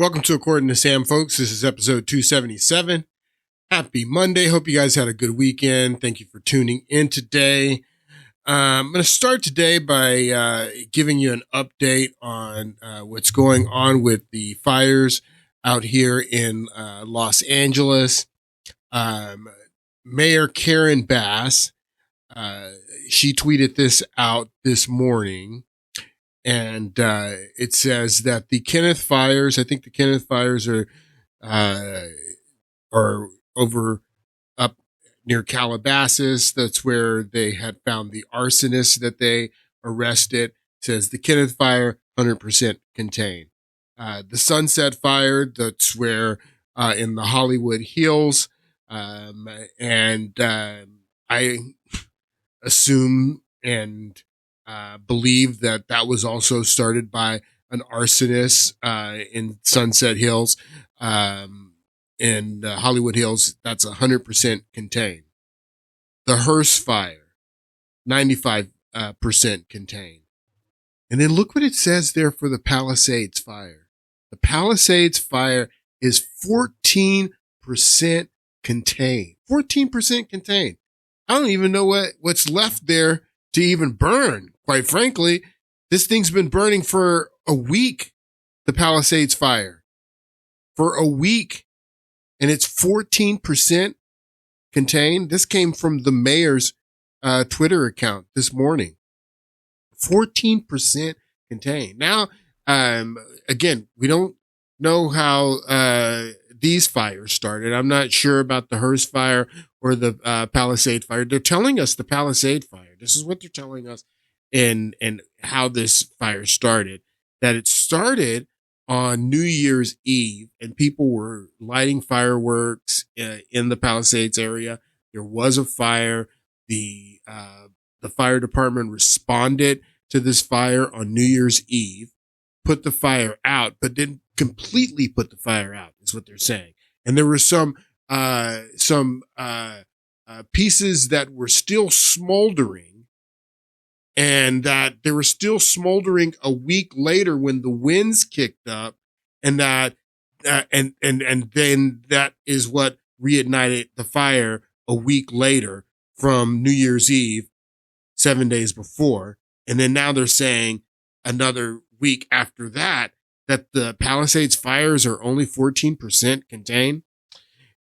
Welcome to According to Sam, folks. This is episode 277. Happy Monday. Hope you guys had a good weekend. Thank you for tuning in today. I'm going to start today by giving you an update on what's going on with the fires out here in Los Angeles. Mayor Karen Bass, she tweeted this out this morning. And it says that the Kenneth fires, I think the Kenneth fires are over up near Calabasas. That's where they had found the arsonist that they arrested. It says the Kenneth fire 100% contained. The Sunset fire, that's where in the Hollywood Hills. I assume and believe that that was also started by an arsonist in Sunset Hills, in Hollywood Hills. That's 100% contained. The Hearst fire, 95% contained. And then look what it says there for the Palisades fire. The Palisades fire is 14% contained. 14% contained. I don't even know what's left there to even burn. Quite frankly, this thing's been burning for a week, the Palisades fire. For a week. And it's 14% contained. This came from the mayor's Twitter account this morning. 14% contained. Now, again, we don't know how these fires started. I'm not sure about the Hearst fire or the Palisade fire. They're telling us the Palisade fire. This is what they're telling us. And how this fire started, that it started on New Year's Eve and people were lighting fireworks in the Palisades area. There was a fire. The fire department responded to this fire on New Year's Eve, put the fire out, but didn't completely put the fire out, is what they're saying. And there were some pieces that were still smoldering, and that they were still smoldering a week later when the winds kicked up, and that and then that is what reignited the fire a week later from New Year's Eve, 7 days before. And then now they're saying another week after that the Palisades fires are only 14% contained.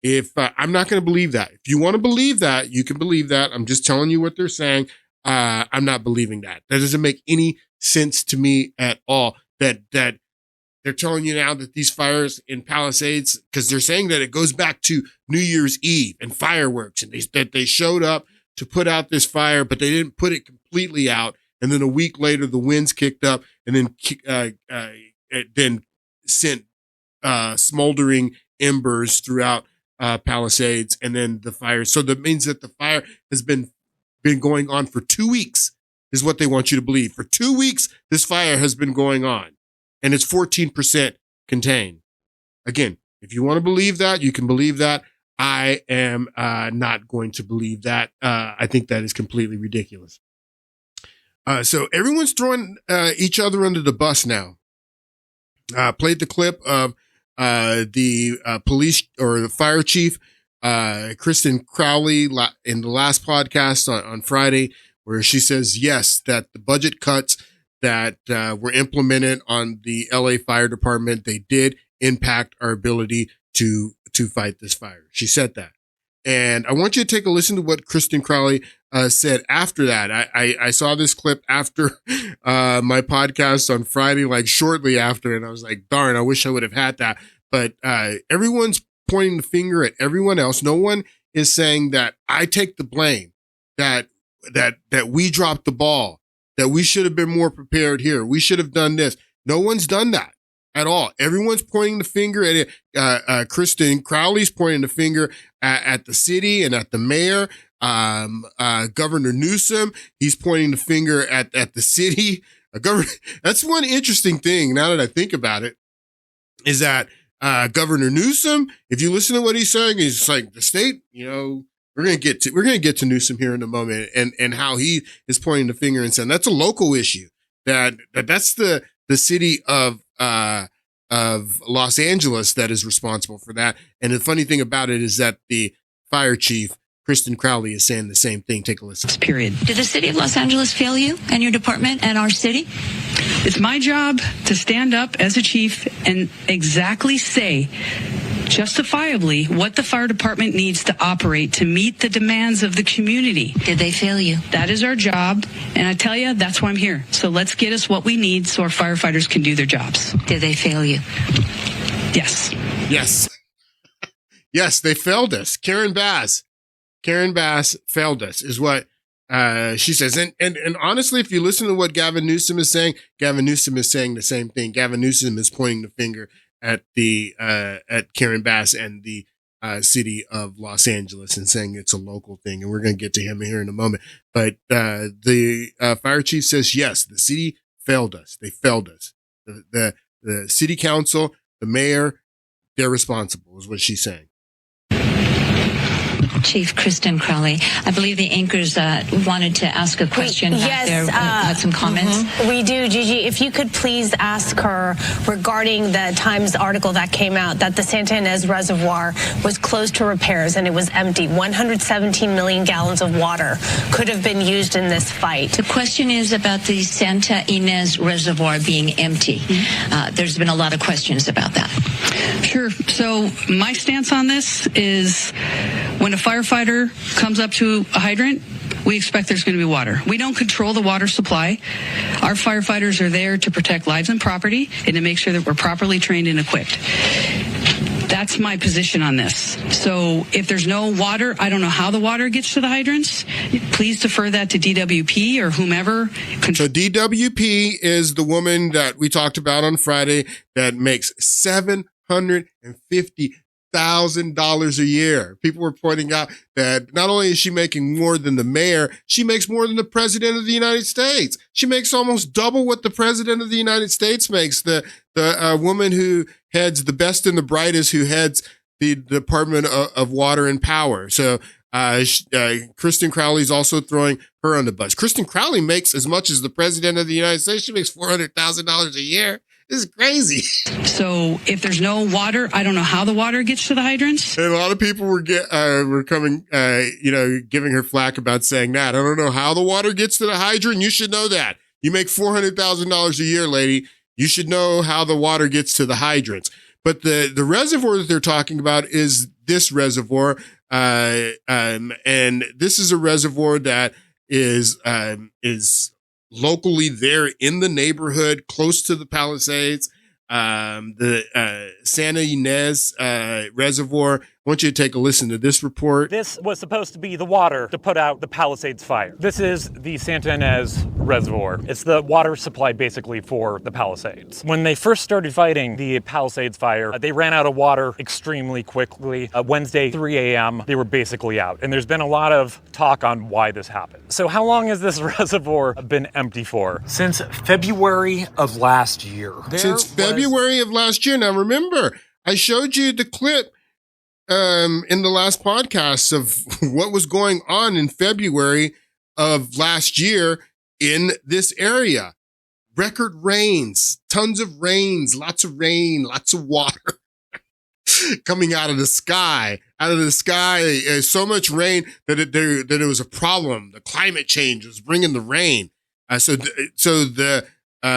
If I'm not going to believe that. If you want to believe that, you can believe that. I'm just telling you what they're saying. I'm not believing that. That doesn't make any sense to me at all. That they're telling you now that these fires in Palisades, because they're saying that it goes back to New Year's Eve and fireworks, and that they showed up to put out this fire, but they didn't put it completely out. And then a week later, the winds kicked up, and then it then sent smoldering embers throughout Palisades, and then the fire. So that means that the fire has been going on for 2 weeks, is what they want you to believe. For 2 weeks, this fire has been going on, and it's 14% contained. Again, if you want to believe that, you can believe that. I am not going to believe that. I think that is completely ridiculous. So everyone's throwing each other under the bus now. Played the clip of the police or the fire chief, Kristen Crowley, in the last podcast on Friday, where she says, yes, that the budget cuts that were implemented on the LA Fire Department, they did impact our ability to fight this fire. She said that. And I want you to take a listen to what Kristen Crowley said after that. I saw this clip after my podcast on Friday, like shortly after, and I was like, darn, I wish I would have had that. But everyone's pointing the finger at everyone else. No one is saying that I take the blame, that we dropped the ball, that we should have been more prepared here. We should have done this. No one's done that at all. Everyone's pointing the finger at it. Kristen Crowley's pointing the finger at the city and at the mayor. Governor Newsom, he's pointing the finger at the city. That's one interesting thing, now that I think about it, is that Governor Newsom, if you listen to what he's saying, he's like, the state, we're going to get to Newsom here in a moment, and how he is pointing the finger and saying that's a local issue, that's the city of of Los Angeles that is responsible for that. And the funny thing about it is that the fire chief, Kristen Crowley, is saying the same thing. Take a listen. Period. Did the city of Los Angeles fail you and your department and our city? It's my job to stand up as a chief and exactly say justifiably what the fire department needs to operate to meet the demands of the community. Did they fail you? That is our job, and I tell you, that's why I'm here. So let's get us what we need so our firefighters can do their jobs. Did they fail you? Yes. Yes. Yes, they failed us. Karen Bass failed us, is what she says. And honestly, if you listen to what Gavin Newsom is saying the same thing. Gavin Newsom is pointing the finger at at Karen Bass and the city of Los Angeles and saying it's a local thing. And we're going to get to him here in a moment. But the fire chief says, yes, the city failed us. They failed us. The city council, the mayor, they're responsible, is what she's saying. Chief Kristen Crowley, I believe the anchors wanted to ask a question back there. Had some comments. We do, Gigi. If you could please ask her regarding the Times article that came out that the Santa Ynez Reservoir was closed to repairs and it was empty. 117 million gallons of water could have been used in this fight. The question is about the Santa Ynez Reservoir being empty. There's been a lot of questions about that. Sure. So my stance on this is when a firefighter comes up to a hydrant, we expect there's going to be water. We don't control the water supply. Our firefighters are there to protect lives and property and to make sure that we're properly trained and equipped. That's my position on this. So if there's no water, I don't know how the water gets to the hydrants. Please defer that to DWP or whomever. So DWP is the woman that we talked about on Friday that makes $750,000 a year. People were pointing out that not only is she making more than the mayor, she makes more than the president of the United States. She makes almost double what the president of the United States makes. The woman who heads the best and the brightest, who heads the Department of Water and Power. So Kristen Crowley's also throwing her on the bus. Kristen Crowley makes as much as the president of the United States. She makes $400,000 a year. This is crazy. So if there's no water, I don't know how the water gets to the hydrants. And a lot of people were coming, giving her flack about saying that. I don't know how the water gets to the hydrant. You should know that. You make $400,000 a year, lady. You should know how the water gets to the hydrants. But the reservoir that they're talking about is this reservoir. And this is a reservoir that is locally there in the neighborhood, close to the Palisades, the Santa Ynez Reservoir. I want you to take a listen to this report. This was supposed to be the water to put out the Palisades fire. This is the Santa Ynez Reservoir. It's the water supply basically for the Palisades. When they first started fighting the Palisades fire, they ran out of water extremely quickly. Wednesday, 3 a.m., they were basically out. And there's been a lot of talk on why this happened. So how long has this reservoir been empty for? Since February of last year. February of last year. Now remember, I showed you the clip in the last podcast of what was going on in February of last year in this area. Record rains, tons of rains, lots of rain, lots of water coming out of the sky. So much rain that it was a problem. The climate change was bringing the rain. So the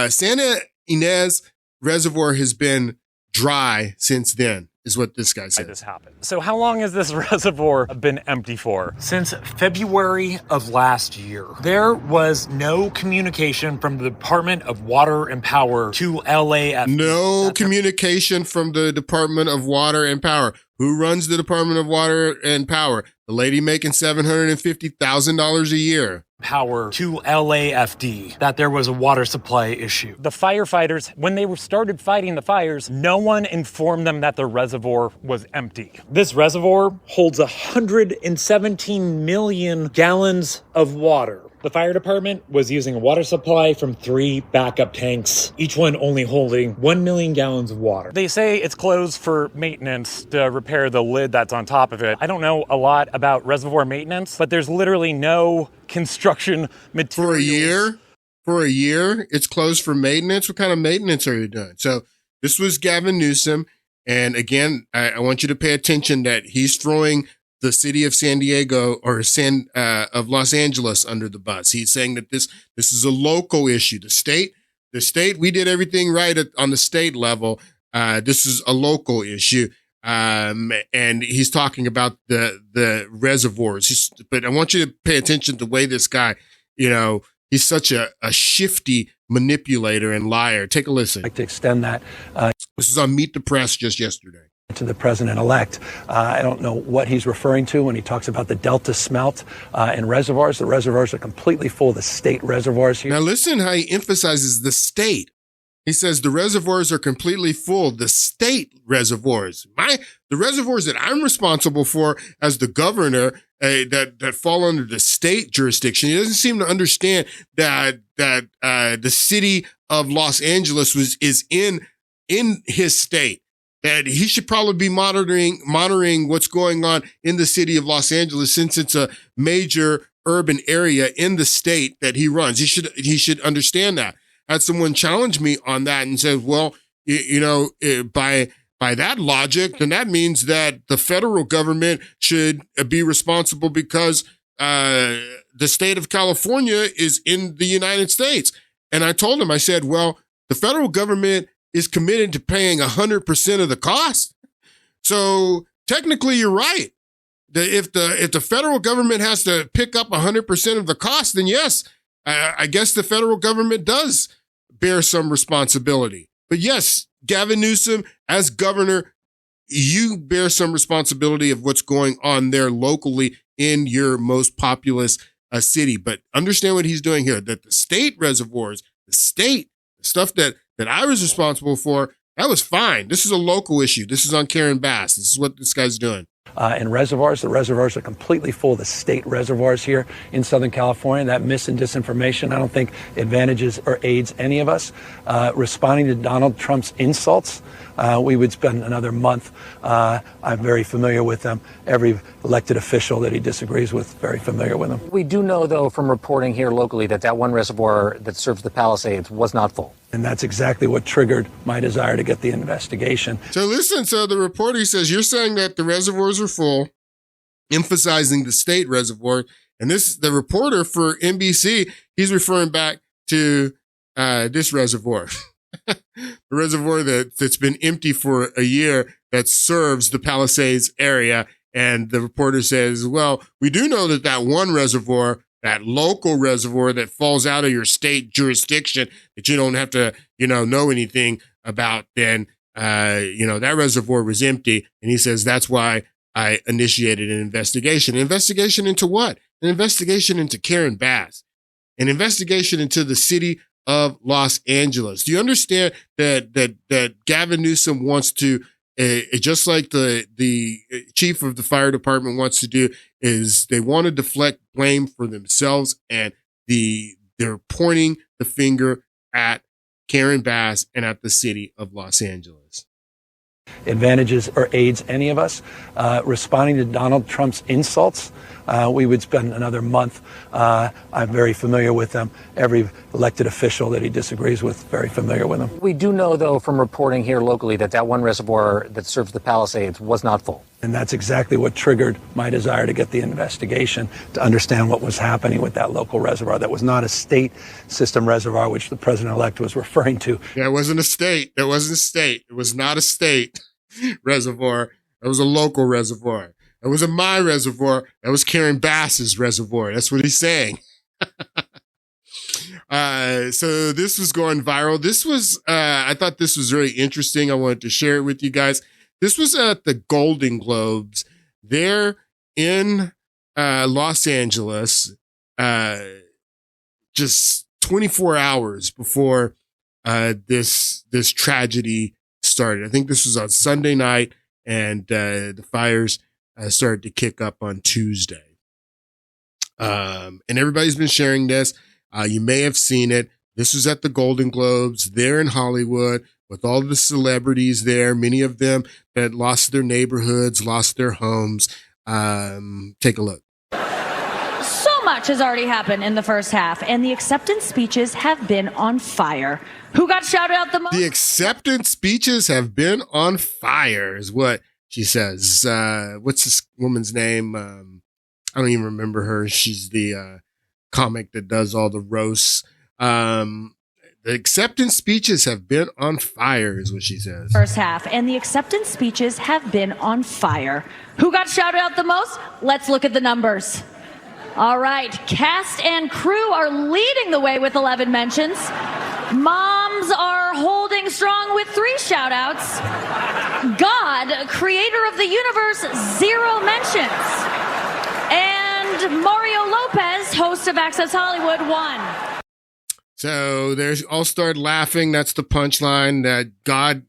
Santa Ynez Reservoir has been dry since then, is what this guy said. This happened. So how long has this reservoir been empty for? Since February of last year. There was no communication from the Department of Water and Power to LAF. No communication from the Department of Water and Power. Who runs the Department of Water and Power? The lady making $750,000 a year. Power to LAFD that there was a water supply issue. The firefighters, when they started fighting the fires, no one informed them that the reservoir was empty. This reservoir holds 117 million gallons of water. The fire department was using a water supply from 3 backup tanks, each one only holding 1 million gallons of water. They say it's closed for maintenance to repair the lid that's on top of it. I don't know a lot about reservoir maintenance, but there's literally no construction material. For a year, it's closed for maintenance. What kind of maintenance are you doing? So This was Gavin Newsom. And again, I want you to pay attention that he's throwing the city of San Diego or of Los Angeles under the bus. He's saying that this is a local issue. The state, we did everything right on the state level. This is a local issue. And he's talking about the reservoirs. But I want you to pay attention to the way this guy, he's such a shifty manipulator and liar. Take a listen. I'd like to extend that. This is on Meet the Press just yesterday. To the president-elect. I don't know what he's referring to when he talks about the Delta smelt in reservoirs. The reservoirs are completely full, the state reservoirs here. Now listen how he emphasizes the state. He says the reservoirs are completely full, the state reservoirs. The reservoirs that I'm responsible for as the governor that fall under the state jurisdiction. He doesn't seem to understand that the city of Los Angeles is in his state. That he should probably be monitoring what's going on in the city of Los Angeles, since it's a major urban area in the state that he runs. He should understand that. I had someone challenge me on that and said, well, by that logic, then that means that the federal government should be responsible because the state of California is in the United States. And I told him, I said, well, the federal government is committed to paying 100% of the cost. So technically you're right. If the federal government has to pick up 100% of the cost, then yes, I guess the federal government does bear some responsibility. But yes, Gavin Newsom, as governor, you bear some responsibility of what's going on there locally in your most populous city. But understand what he's doing here, that the state reservoirs, the stuff that I was responsible for, that was fine. This is a local issue. This is on Karen Bass. This is what this guy's doing. In reservoirs, the reservoirs are completely full, the state reservoirs here in Southern California. That mis and disinformation, I don't think advantages or aids any of us. Responding to Donald Trump's insults, we would spend another month. I'm very familiar with them. Every elected official that he disagrees with, very familiar with them. We do know, though, from reporting here locally that one reservoir that serves the Palisades was not full. And that's exactly what triggered my desire to get the investigation. So listen, the reporter says, you're saying that the reservoirs are full, emphasizing the state reservoir. And the reporter for NBC, he's referring back to this reservoir. The reservoir that's been empty for a year that serves the Palisades area. And the reporter says, well, we do know that one reservoir, that local reservoir that falls out of your state jurisdiction that you don't have to, know anything about, then, that reservoir was empty. And he says, that's why I initiated an investigation. An investigation into what? An investigation into Karen Bass. An investigation into the city of Los Angeles. Do you understand that Gavin Newsom wants to, just like the chief of the fire department wants to do, is they want to deflect blame for themselves, and they're pointing the finger at Karen Bass and at the city of Los Angeles. Advantages or aids any of us. Responding to Donald Trump's insults, we would spend another month. I'm very familiar with them. Every elected official that he disagrees with, very familiar with them. We do know, though, from reporting here locally that one reservoir that serves the Palisades was not full. And that's exactly what triggered my desire to get the investigation, to understand what was happening with that local reservoir. That was not a state system reservoir, which the president-elect was referring to. Yeah, it wasn't a state. It wasn't a state. It was not a state reservoir. It was a local reservoir. It wasn't my reservoir. That was Karen Bass's reservoir. That's what he's saying. So this was going viral. This was, I thought this was really interesting. I wanted to share it with you guys. This was at the Golden Globes. They're in Los Angeles, just 24 hours before this tragedy started. I think this was on Sunday night, and the fires started to kick up on Tuesday. And everybody's been sharing this. You may have seen it. This was at the Golden Globes. They're in Hollywood with all the celebrities there, many of them that lost their neighborhoods, lost their homes. Take a look. So much much has already happened in the first half, and the acceptance speeches have been on fire. Who got shouted out the most? The acceptance speeches have been on fire, is what she says. What's this woman's name? I don't even remember her. She's the comic that does all the roasts. The acceptance speeches have been on fire, is what she says. First half, and the acceptance speeches have been on fire. Who got shouted out the most? Let's look at the numbers. All right, cast and crew are leading the way with 11 mentions. Moms are holding strong with 3 shout-outs. God, creator of the universe, 0 mentions. And Mario Lopez, host of Access Hollywood, 1. So there's all started laughing. That's the punchline, that God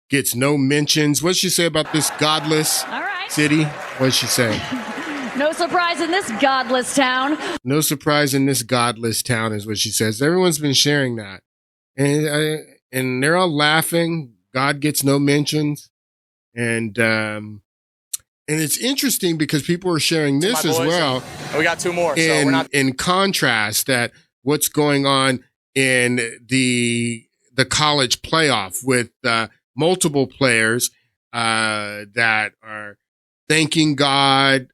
gets no mentions. What'd she say about this godless city? What'd she say? No surprise in this godless town. No surprise in this godless town is what she says. Everyone's been sharing that. And they're all laughing. God gets no mentions. And it's interesting because people are sharing this as well. We got 2 more. So we're not in contrast that what's going on in the college playoff with multiple players that are thanking God,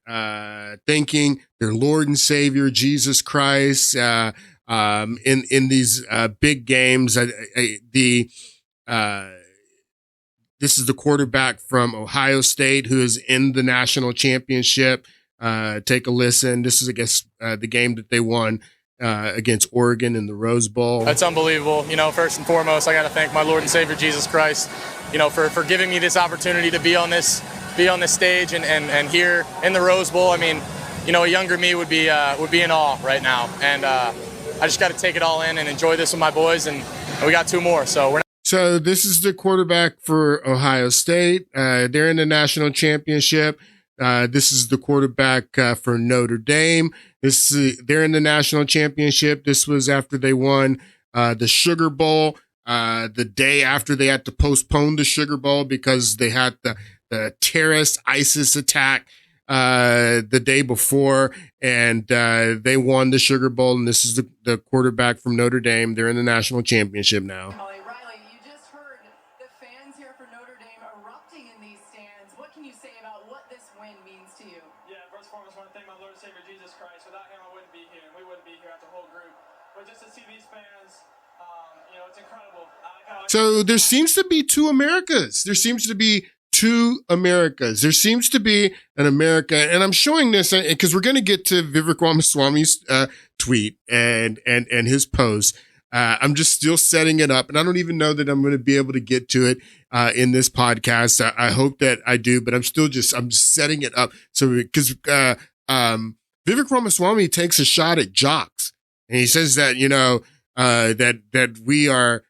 thanking their Lord and Savior Jesus Christ in these big games. This is the quarterback from Ohio State who is in the national championship. Take a listen. This is, I guess, the game that they won against Oregon in the Rose Bowl. That's unbelievable. You know, first and foremost, I got to thank my Lord and Savior Jesus Christ, you know, for giving me this opportunity to be on this stage and here in the Rose Bowl. I mean, you know, a younger me would be in awe right now, and I just got to take it all in and enjoy this with my boys. And we got 2 more, so we're not. So this is the quarterback for Ohio State. They're in the national championship. This is the quarterback for Notre Dame. They're in the national championship. This was after they won the Sugar Bowl, the day after they had to postpone the Sugar Bowl because they had the terrorist ISIS attack the day before, and they won the Sugar Bowl. And this is the quarterback from Notre Dame. They're in the national championship now. Riley, you just heard the fans here for Notre Dame erupting in these stands. What can you say about what this win means to you? Yeah, first and foremost, I want to thank my Lord and Savior Jesus Christ. Without him, I wouldn't be here, and we wouldn't be here as a whole group. But just to see these fans, you know, it's incredible. So there seems to be 2 Americas. There seems to be 2 Americas. There seems to be an America, and I'm showing this because we're going to get to Vivek Ramaswamy's tweet and his post. I'm just still setting it up, and I don't even know that I'm going to be able to get to it in this podcast. I hope that I do, but I'm just setting it up. So because Vivek Ramaswamy takes a shot at jocks, and he says that, you know, that we are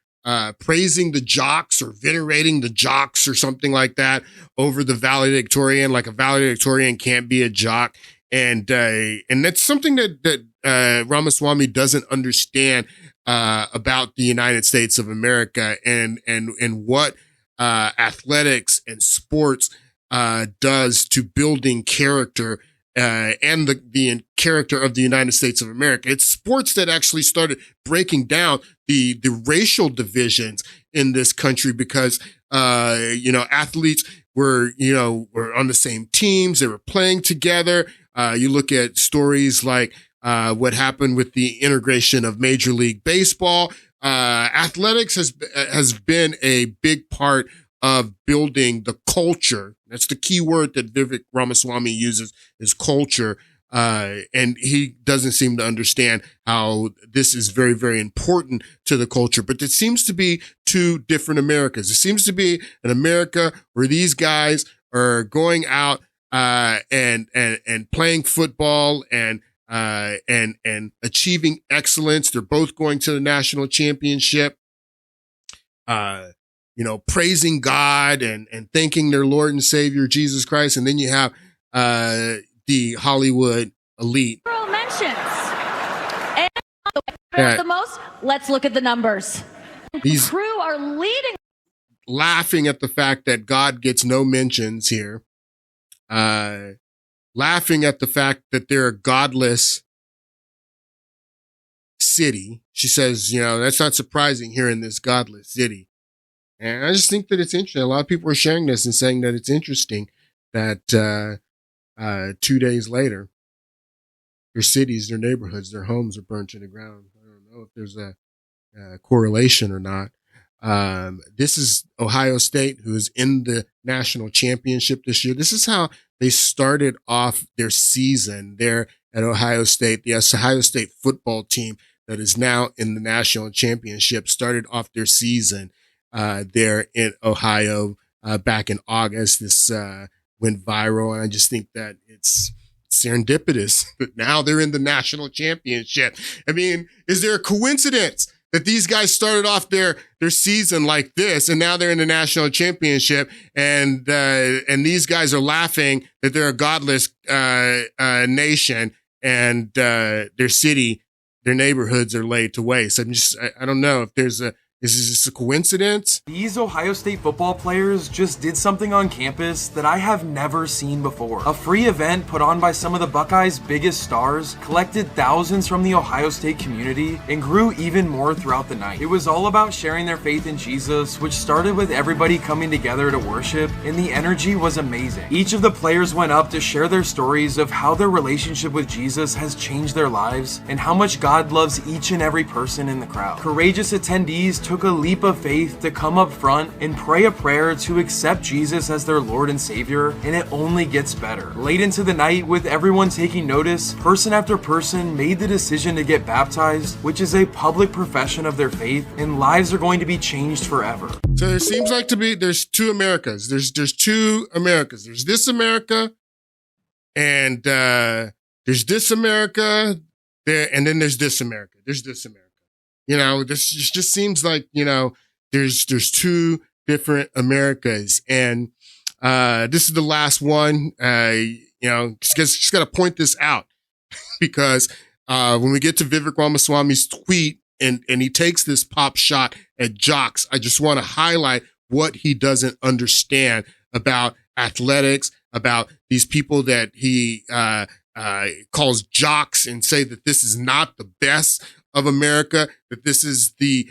praising the jocks or venerating the jocks or something like that over the valedictorian, like a valedictorian can't be a jock. And that's something that Ramaswamy doesn't understand about the United States of America and what athletics and sports does to building character and the character of the United States of America. It's sports that actually started breaking down the racial divisions in this country because, you know, athletes were on the same teams. They were playing together. You look at stories like what happened with the integration of Major League Baseball. Athletics has been a big part of building the culture. That's the key word that Vivek Ramaswamy uses, is culture. And he doesn't seem to understand how this is very, very important to the culture. But it seems to be 2 different Americas. It seems to be an America where these guys are going out and playing football and achieving excellence. They're both going to the national championship. You know, praising God and thanking their Lord and Savior, Jesus Christ. And then you have the Hollywood elite. Mentions. And the most, let's look at the numbers. These crew are leading. Laughing at the fact that God gets no mentions here. Laughing at the fact that they're a godless city. She says, that's not surprising here in this godless city. And I just think that it's interesting. A lot of people are sharing this and saying that it's interesting that 2 days later, their cities, their neighborhoods, their homes are burned to the ground. I don't know if there's a correlation or not. This is Ohio State, who is in the national championship this year. This is how they started off their season there at Ohio State. The Ohio State football team that is now in the national championship started off their season there in Ohio back in August. This went viral, and I just think that it's serendipitous that now they're in the national championship. I mean, is there a coincidence that these guys started off their season like this, and now they're in the national championship, and these guys are laughing that they're a godless nation, and their city, their neighborhoods are laid to waste? I don't know if is this a coincidence? These Ohio State football players just did something on campus that I have never seen before. A free event put on by some of the Buckeyes' biggest stars collected thousands from the Ohio State community and grew even more throughout the night. It was all about sharing their faith in Jesus, which started with everybody coming together to worship, and the energy was amazing. Each of the players went up to share their stories of how their relationship with Jesus has changed their lives and how much God loves each and every person in the crowd. Courageous attendees took a leap of faith to come up front and pray a prayer to accept Jesus as their Lord and Savior, and it only gets better. Late into the night, with everyone taking notice, person after person made the decision to get baptized, which is a public profession of their faith, and lives are going to be changed forever. So there seems like there's two Americas. There's two Americas. There's this America, and there's this America there, and then there's this America. There's this America. This just seems like, there's two different Americas, and this is the last one. Just got to point this out because when we get to Vivek Ramaswamy's tweet and he takes this pop shot at jocks, I just want to highlight what he doesn't understand about athletics, about these people that he calls jocks, and say that this is not the best of America, that this is the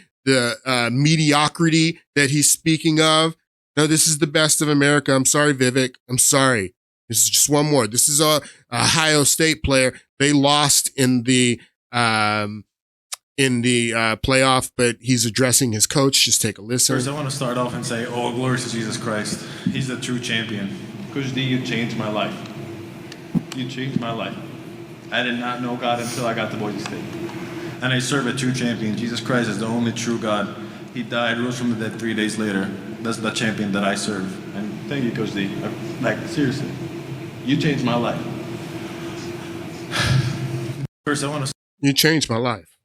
mediocrity that he's speaking of. No, this is the best of America. I'm sorry, Vivek. I'm sorry. This is just one more. This is a Ohio State player. They lost in the playoff, but he's addressing his coach. Just take a listen. First, I want to start off and say, oh, glory to Jesus Christ. He's the true champion. Coach D, you changed my life. You changed my life. I did not know God until I got to Boise State. And I serve a true champion. Jesus Christ is the only true God. He died, rose from the dead 3 days later. That's the champion that I serve. And thank you, Coach D. Seriously, you changed my life. First, I want to... You changed my life.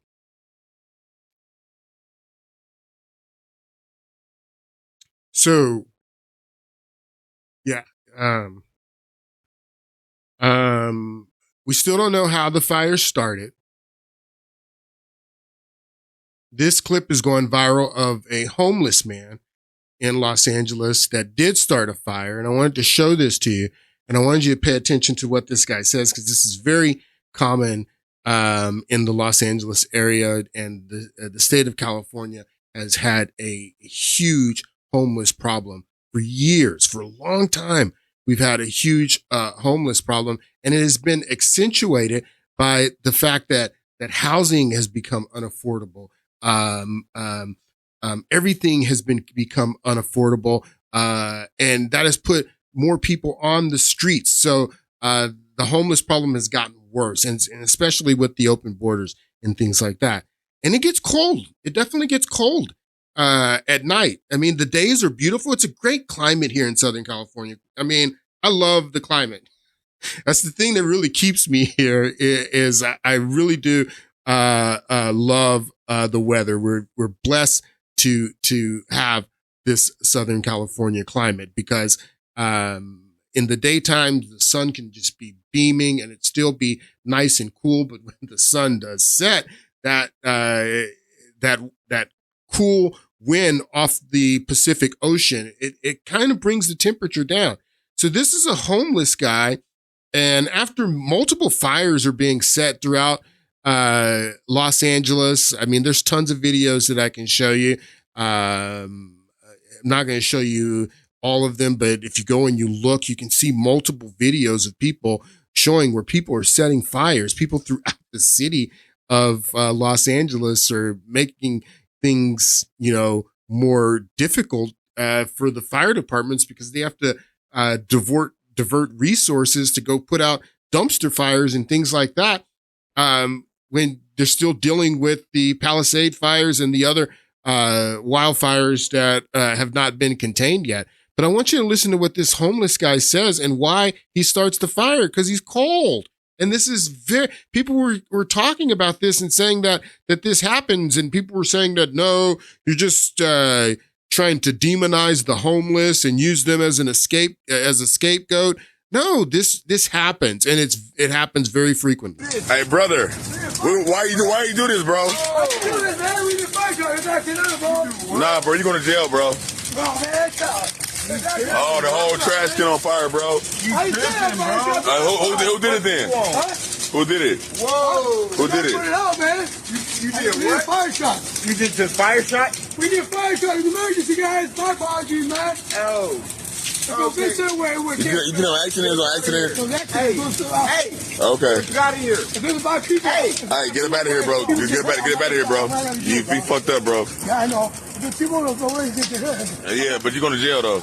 So, yeah. We still don't know how the fire started. This clip is going viral of a homeless man in Los Angeles that did start a fire. And I wanted to show this to you. And I wanted you to pay attention to what this guy says, because this is very common in the Los Angeles area. And the state of California has had a huge homeless problem for years. For a long time, we've had a huge homeless problem. And it has been accentuated by the fact that housing has become unaffordable. Everything has become unaffordable, and that has put more people on the streets. So the homeless problem has gotten worse, and especially with the open borders and things like that. And it gets cold. It definitely gets cold at night. I mean, the days are beautiful. It's a great climate here in Southern California. I mean, I love the climate. That's the thing that really keeps me here. Is I really do love the weather. We're blessed to have this Southern California climate, because in the daytime the sun can just be beaming and it still be nice and cool, but when the sun does set, that cool wind off the Pacific Ocean, it kind of brings the temperature down. So this is a homeless guy, and after multiple fires are being set throughout Los Angeles. I mean, there's tons of videos that I can show you. I'm not going to show you all of them, but if you go and you look, you can see multiple videos of people showing where people are setting fires. People throughout the city of Los Angeles are making things, more difficult for the fire departments because they have to divert resources to go put out dumpster fires and things like that. When they're still dealing with the Palisade fires and the other wildfires that have not been contained yet. But I want you to listen to what this homeless guy says and why he starts the fire, because he's cold. And this is people were talking about this and saying that this happens. And people were saying that, no, you're just trying to demonize the homeless and use them as a scapegoat. No, this happens, and it happens very frequently. Hey, brother, why you do this, bro? Nah, bro, you going to jail, bro. Oh, the whole trash can on fire, bro. Who did it then? Who did it? Whoa. Who did it? Put it out, man. You did what? Fire shot. You did the fire shot? We did fire shot. It's emergency, guys. My apologies, man. Oh. Okay. You know, accident is on accident. Hey. Okay. Get out of here. If it's about people. Hey. All right, get him out of here, bro. Just get him out of here, bro. You be fucked up, bro. Yeah, I know. The people don't always get their head. Yeah, but you're going to jail, though.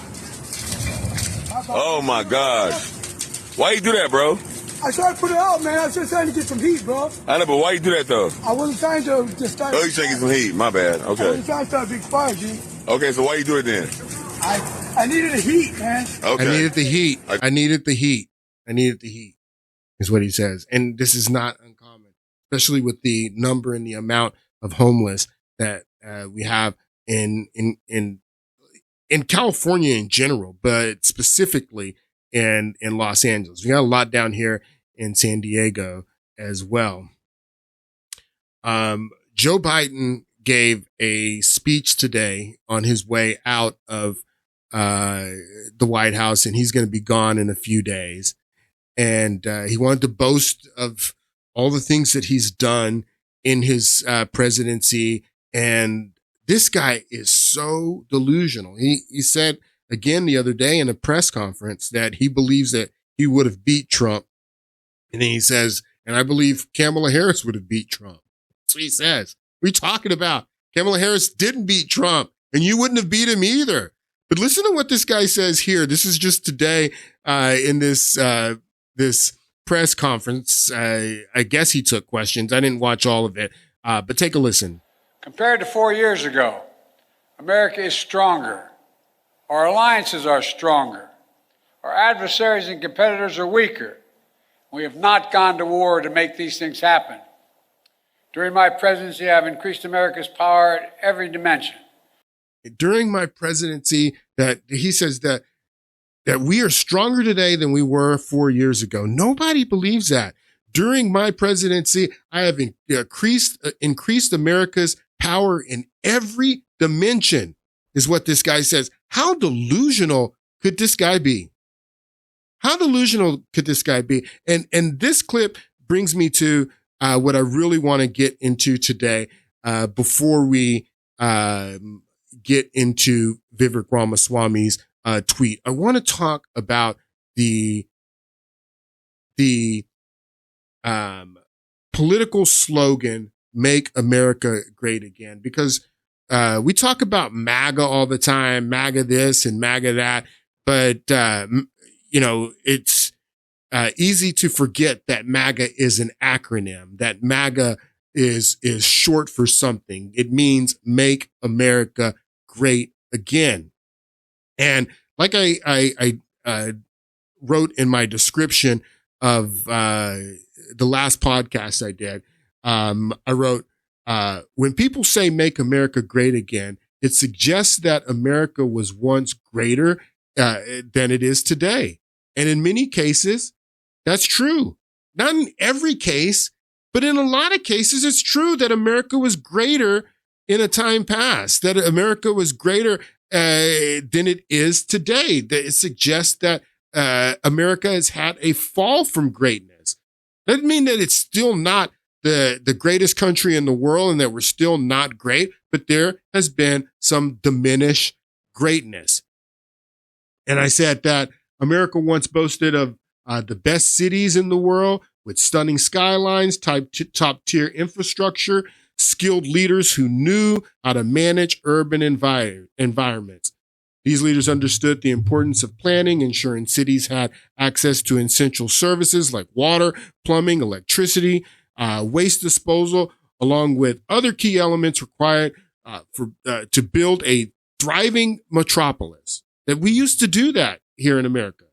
Oh, my God. Why you do that, bro? I tried to put it out, man. I was just trying to get some heat, bro. I know, but why you do that, though? I wasn't trying to just start. Oh, you trying to get some heat. My bad. Okay. I wasn't trying to start a big fire, G. Okay, so why you do it then? I needed the heat, man. Okay. I needed the heat. I needed the heat. I needed the heat, is what he says. And this is not uncommon, especially with the number and the amount of homeless that we have in California in general, but specifically in Los Angeles. We got a lot down here in San Diego as well. Joe Biden gave a speech today on his way out of the White House, and he's going to be gone in a few days. And he wanted to boast of all the things that he's done in his presidency. And this guy is so delusional. He said again the other day in a press conference that he believes that he would have beat Trump. And then he says, and I believe Kamala Harris would have beat Trump. That's what he says. What are you talking about? Kamala Harris didn't beat Trump, and you wouldn't have beat him either. But listen to what this guy says here. This is just today in this press conference. I guess he took questions. I didn't watch all of it, but take a listen. Compared to 4 years ago, America is stronger. Our alliances are stronger. Our adversaries and competitors are weaker. We have not gone to war to make these things happen. During my presidency, I've increased America's power at every dimension. During my presidency, that he says that we are stronger today than we were 4 years ago. Nobody believes that. During my presidency, I have increased America's power in every dimension, is what this guy says. How delusional could this guy be? How delusional could this guy be? And this clip brings me to what I really want to get into today, before we get into Vivek Ramaswamy's tweet. I want to talk about the political slogan, "Make America Great Again," because we talk about MAGA all the time, MAGA this and MAGA that, but it's easy to forget that MAGA is an acronym, that MAGA is short for something. It means Make America Great Again. And like I wrote in my description of the last podcast I did, I wrote, when people say Make America Great Again, it suggests that America was once greater than it is today. And in many cases, that's true. Not in every case, but in a lot of cases, it's true that America was greater in a time past, that America was greater than it is today. That it suggests that America has had a fall from greatness. Doesn't mean that it's still not the greatest country in the world and that we're still not great, but there has been some diminished greatness. And I said that America once boasted of the best cities in the world with stunning skylines, top tier infrastructure, skilled leaders who knew how to manage urban environments. These leaders understood the importance of planning, ensuring cities had access to essential services like water, plumbing, electricity, waste disposal, along with other key elements required to build a thriving metropolis. That we used to do that here in America,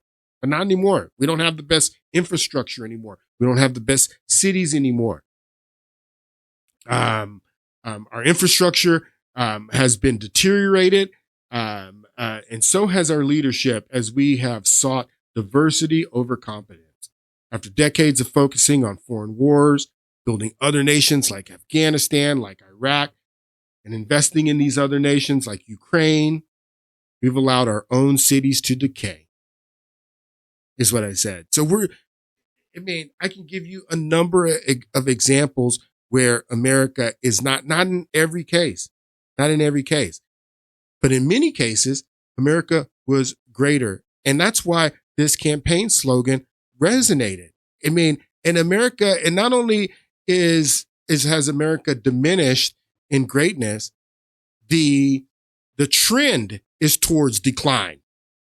but not anymore. We don't have the best infrastructure anymore. We don't have the best cities anymore. Our infrastructure has been deteriorated, and so has our leadership as we have sought diversity over competence. After decades of focusing on foreign wars, building other nations like Afghanistan, like Iraq, and investing in these other nations like Ukraine, we've allowed our own cities to decay, is what I said. So I can give you a number of examples where America is not in every case, but in many cases, America was greater. And that's why this campaign slogan resonated. I mean, in America, and not only has America diminished in greatness, the trend is towards decline.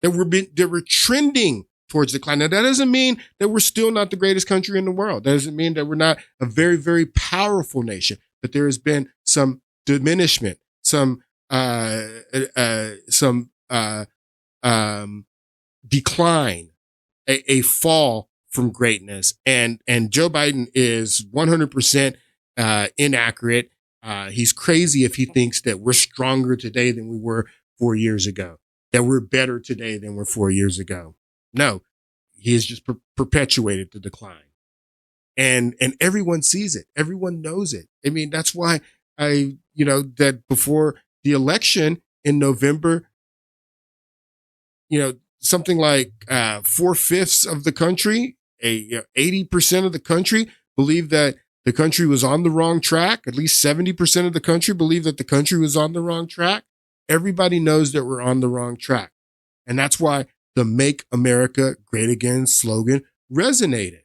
That we're trending towards decline. Now, that doesn't mean that we're still not the greatest country in the world. That doesn't mean that we're not a very, very powerful nation, but there has been some diminishment, some decline, a fall from greatness. And Joe Biden is 100% inaccurate. He's crazy if he thinks that we're stronger today than we were 4 years ago, that we're better today than we're 4 years ago. No, he has just perpetuated the decline. And everyone sees it. Everyone knows it. I mean, that's why that before the election in November, something like 4/5 of the country, 80% of the country believed that the country was on the wrong track. At least 70% of the country believed that the country was on the wrong track. Everybody knows that we're on the wrong track. And that's why the Make America Great Again slogan resonated.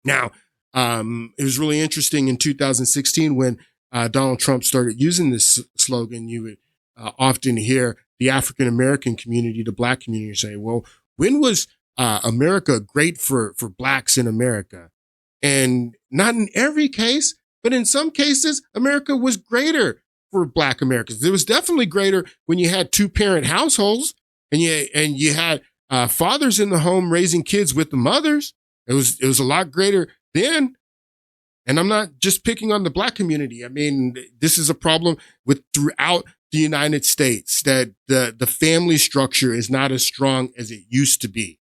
Now, it was really interesting in 2016 when Donald Trump started using this slogan. You would often hear the African American community, the Black community, say, well, when was America great for Blacks in America? And not in every case, but in some cases, America was greater for Black Americans. It was definitely greater when you had 2-parent households and you had fathers in the home raising kids with the mothers. It was a lot greater then. And I'm not just picking on the Black community. I mean, this is a problem throughout the United States, that the family structure is not as strong as it used to be.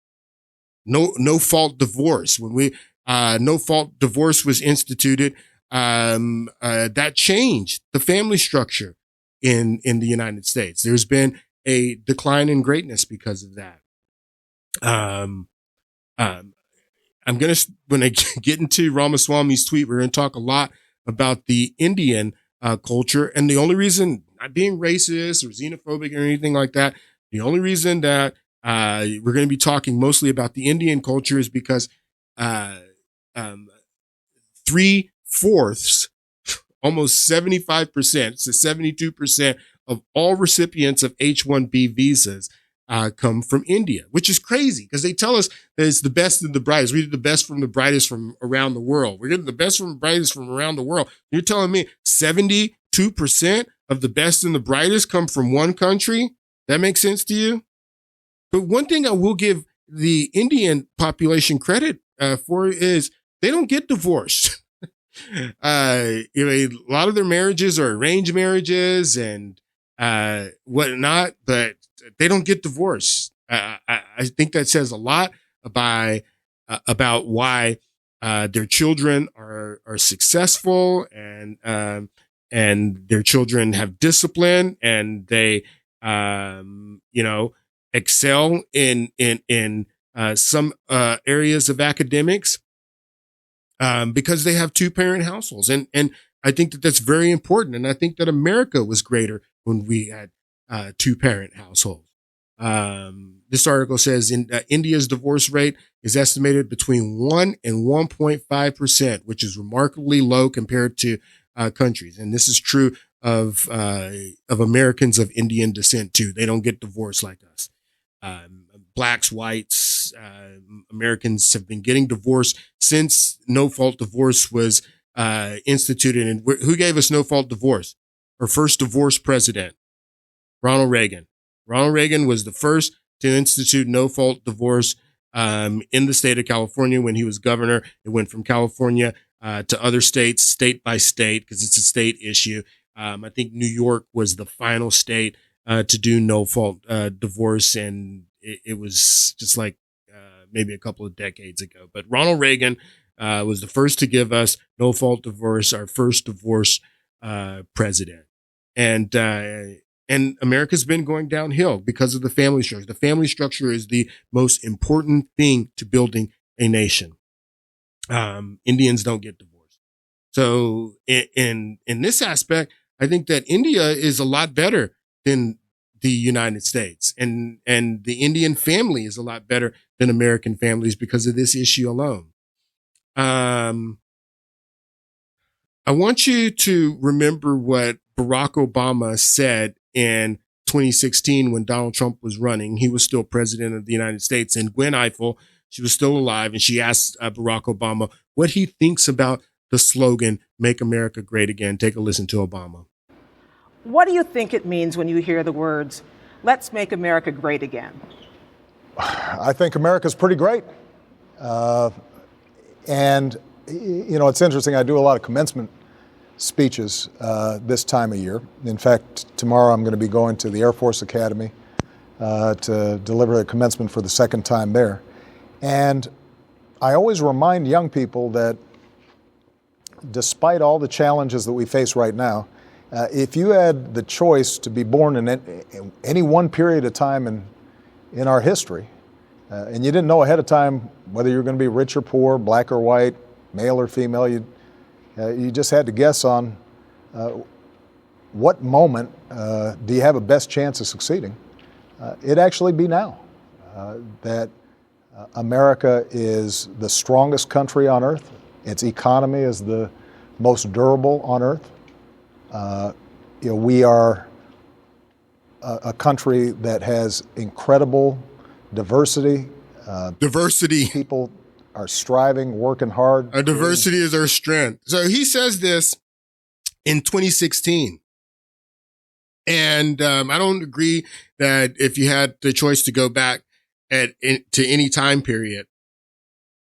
No fault divorce. When no fault divorce was instituted, that changed the family structure in the United States. There's been a decline in greatness because of that. When I get into Ramaswamy's tweet, we're going to talk a lot about the Indian culture. And the only reason, not being racist or xenophobic or anything like that, the only reason that we're going to be talking mostly about the Indian culture is because 3/4, almost 75%, so 72% of all recipients of H-1B visas come from India, which is crazy because they tell us that it's the best of the brightest. We did the best from the brightest from around the world. We're getting the best from the brightest from around the world. You're telling me 72% of the best and the brightest come from one country? That makes sense to you? But one thing I will give the Indian population credit for is they don't get divorced. A lot of their marriages are arranged marriages and whatnot, but they don't get divorced. I think that says a lot about why their children are successful and their children have discipline and they excel in some areas of academics. because they have 2-parent households. And I think that that's very important. And I think that America was greater when we had 2-parent households. This article says India's divorce rate is estimated between 1 and 1.5%, which is remarkably low compared to countries. And this is true of Americans of Indian descent too. They don't get divorced like us. Blacks, whites, Americans have been getting divorced since no-fault divorce was instituted. And who gave us no-fault divorce? Our first divorce president, Ronald Reagan. Ronald Reagan was the first to institute no-fault divorce in the state of California when he was governor. It went from California to other states, state by state, because it's a state issue. I think New York was the final state to do no-fault divorce, and it was just like maybe a couple of decades ago. But Ronald Reagan was the first to give us no-fault divorce, our first divorce president. And America's been going downhill because of the family structure. The family structure is the most important thing to building a nation. Indians don't get divorced. So in this aspect, I think that India is a lot better than the United States, and the Indian family is a lot better than American families because of this issue alone. I want you to remember what Barack Obama said in 2016 when Donald Trump was running. He was still president of the United States, and Gwen Ifill, she was still alive, and she asked Barack Obama what he thinks about the slogan, "Make America Great Again." Take a listen to Obama. What do you think it means when you hear the words, "Let's make America great again"? I think America's pretty great. And, you know, it's interesting. I do a lot of commencement speeches this time of year. In fact, tomorrow I'm going to be going to the Air Force Academy to deliver a commencement for the second time there. And I always remind young people that despite all the challenges that we face right now, if you had the choice to be born in any one period of time in our history, and you didn't know ahead of time whether you were going to be rich or poor, black or white, male or female, you just had to guess on what moment do you have a best chance of succeeding. It'd actually be now that America is the strongest country on earth. Its economy is the most durable on earth. You know, we are a country that has incredible diversity. People are striving, working hard. Our diversity is our strength. So he says this in 2016. And I don't agree that if you had the choice to go back to any time period,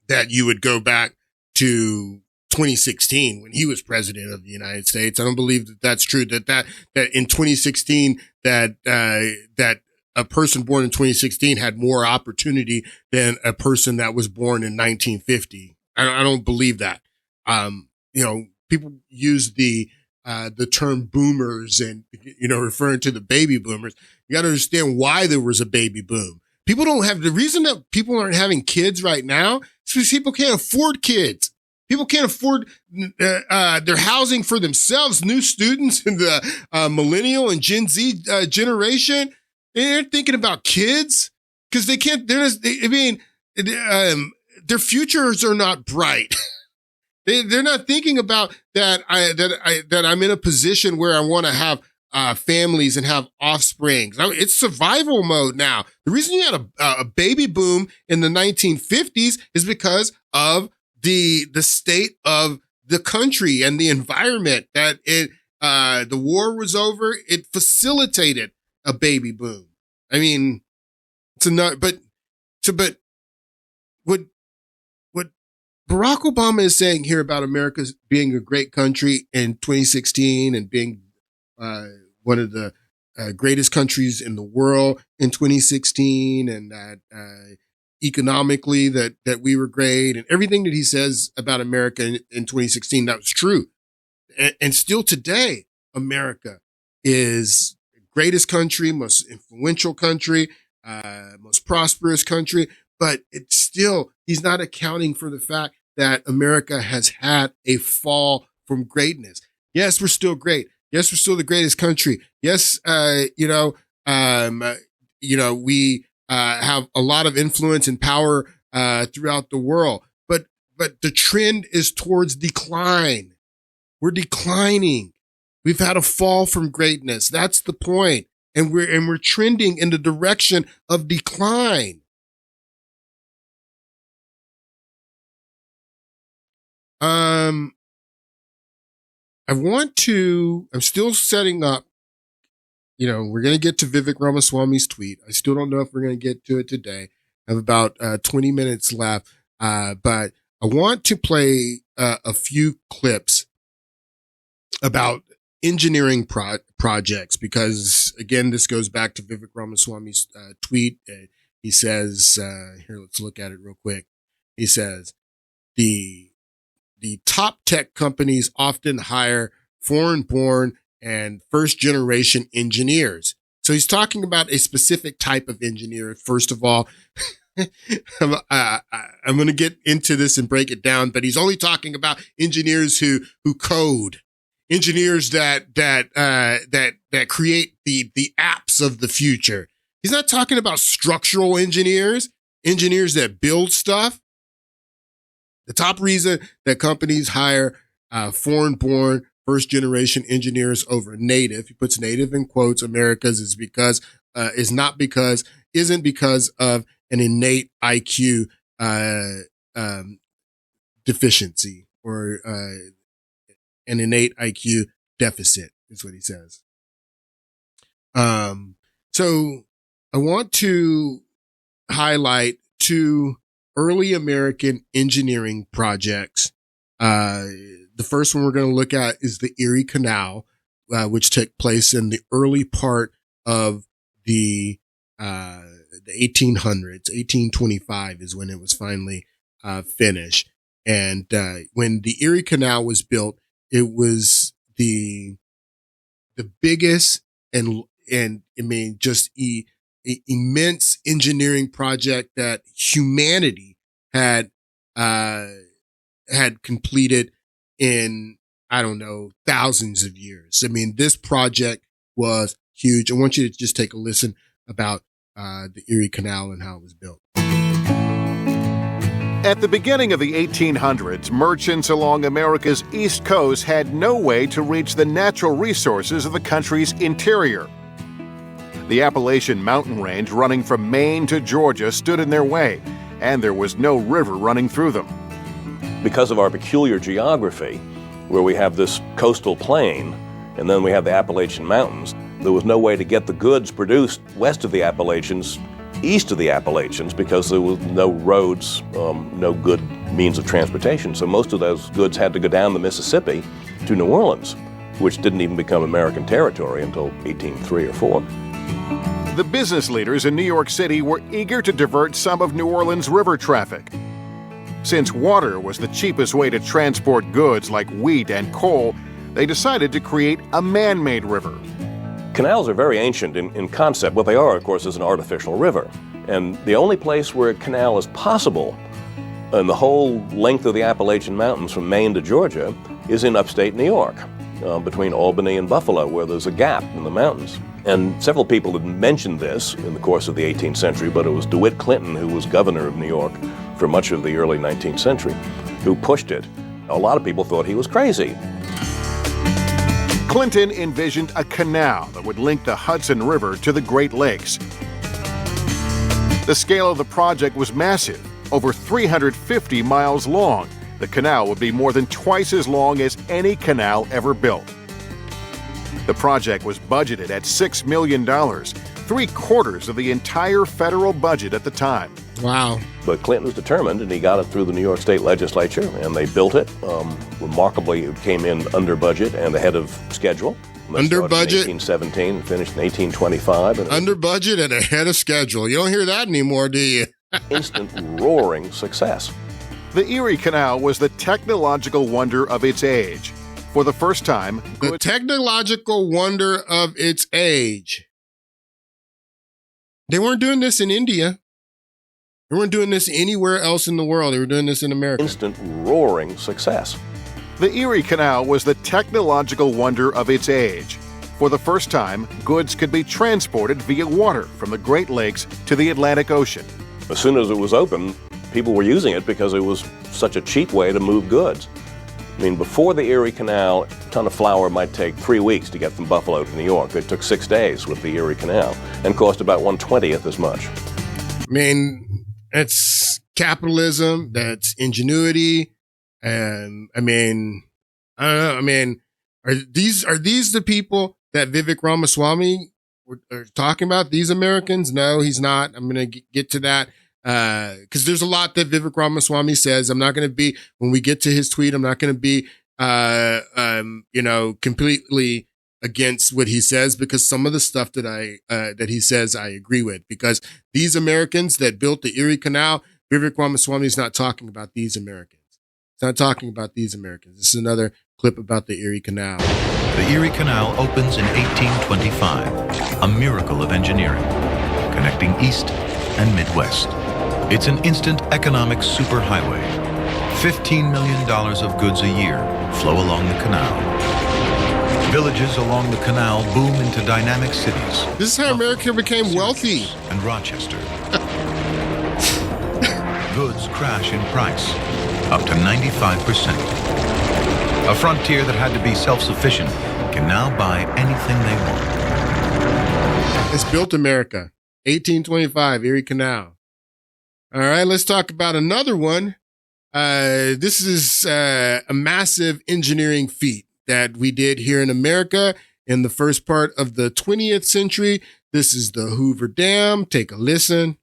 that you would go back to 2016 when he was president of the United States. I don't believe that that's true. That in 2016 that a person born in 2016 had more opportunity than a person that was born in 1950. I don't believe that. You know, people use the term boomers and, you know, referring to the baby boomers. You got to understand why there was a baby boom. People don't have the reason that people aren't having kids right now is because people can't afford kids. People can't afford their housing for themselves. New students in the millennial and Gen Z generation, they're thinking about kids because they can't. Their futures are not bright. They're not thinking about that. That I'm in a position where I want to have families and have offspring. It's survival mode now. The reason you had a baby boom in the 1950s is because of the state of the country and the environment that the war was over. It facilitated a baby boom. I mean, but what Barack Obama is saying here about America being a great country in 2016 and being one of the greatest countries in the world in 2016, and that economically that we were great, and everything that he says about America in 2016, that was true. And still today, America is the greatest country, most influential country, most prosperous country, but it's still, he's not accounting for the fact that America has had a fall from greatness. Yes, we're still great. Yes, we're still the greatest country. Yes, we have a lot of influence and power throughout the world. But the trend is towards decline. We're declining. We've had a fall from greatness. That's the point. And we're trending in the direction of decline. I'm still setting up, we're going to get to Vivek Ramaswamy's tweet. I still don't know if we're going to get to it today. I have about 20 minutes left. But I want to play a few clips about engineering projects, because again, this goes back to Vivek Ramaswamy's tweet. He says, here, let's look at it real quick. He says, the top tech companies often hire foreign-born and first-generation engineers. So he's talking about a specific type of engineer. First of all, I'm going to get into this and break it down, but he's only talking about engineers who code, engineers that create the apps of the future. He's not talking about structural engineers that build stuff. The top reason that companies hire foreign-born first-generation engineers over native, he puts native in quotes, Americas, isn't because of an innate IQ deficiency or an innate IQ deficit, is what he says. So I want to highlight two early American engineering projects. The first one we're going to look at is the Erie Canal, which took place in the early part of the 1800s. 1825 is when it was finally finished. And when the Erie Canal was built, it was the biggest and just immense engineering project that humanity had completed in, I don't know, thousands of years. I mean, this project was huge. I want you to just take a listen about the Erie Canal and how it was built. At the beginning of the 1800s, merchants along America's East Coast had no way to reach the natural resources of the country's interior. The Appalachian Mountain Range running from Maine to Georgia stood in their way, and there was no river running through them. Because of our peculiar geography, where we have this coastal plain, and then we have the Appalachian Mountains, there was no way to get the goods produced west of the Appalachians, east of the Appalachians, because there was no roads, no good means of transportation. So most of those goods had to go down the Mississippi to New Orleans, which didn't even become American territory until 1803 or 4. The business leaders in New York City were eager to divert some of New Orleans' river traffic. Since water was the cheapest way to transport goods like wheat and coal, they decided to create a man-made river. Canals are very ancient in concept. What they are, of course, is an artificial river. And the only place where a canal is possible in the whole length of the Appalachian Mountains from Maine to Georgia is in upstate New York, between Albany and Buffalo, where there's a gap in the mountains. And several people had mentioned this in the course of the 18th century, but it was DeWitt Clinton, who was governor of New York for much of the early 19th century, who pushed it. A lot of people thought he was crazy. Clinton envisioned a canal that would link the Hudson River to the Great Lakes. The scale of the project was massive, over 350 miles long. The canal would be more than twice as long as any canal ever built. The project was budgeted at $6 million, 3/4 of the entire federal budget at the time. Wow. But Clinton was determined, and he got it through the New York State Legislature, and they built it. Remarkably, it came in under budget and ahead of schedule. Under budget? In 1817 and finished in 1825. And under budget and ahead of schedule. You don't hear that anymore, do you? Instant roaring success. The Erie Canal was the technological wonder of its age. For the first time, the technological wonder of its age. They weren't doing this in India. They weren't doing this anywhere else in the world. They were doing this in America. Instant roaring success. The Erie Canal was the technological wonder of its age. For the first time, goods could be transported via water from the Great Lakes to the Atlantic Ocean. As soon as it was open, people were using it because it was such a cheap way to move goods. I mean, before the Erie Canal, a ton of flour might take 3 weeks to get from Buffalo to New York. It took 6 days with the Erie Canal and cost about 1/20th as much. I mean, that's capitalism, that's ingenuity. And I mean, I don't know. I mean, are these the people that Vivek Ramaswamy are talking about? These Americans? No, he's not. I'm going to get to that. Cause there's a lot that Vivek Ramaswamy says. I'm not going to be, when we get to his tweet, I'm not going to be, completely against what he says, because some of the stuff that he says, I agree with, because these Americans that built the Erie Canal, Vivek Ramaswamy is not talking about these Americans. It's not talking about these Americans. This is another clip about the Erie Canal. The Erie Canal opens in 1825, a miracle of engineering, connecting East and Midwest. It's an instant economic superhighway. $15 million of goods a year flow along the canal. Villages along the canal boom into dynamic cities. This is how America became wealthy. And Rochester. Goods crash in price, up to 95%. A frontier that had to be self-sufficient can now buy anything they want. It's built America. 1825, Erie Canal. All right, let's talk about another one. This is a massive engineering feat that we did here in America in the first part of the 20th century. This is the Hoover Dam. Take a listen.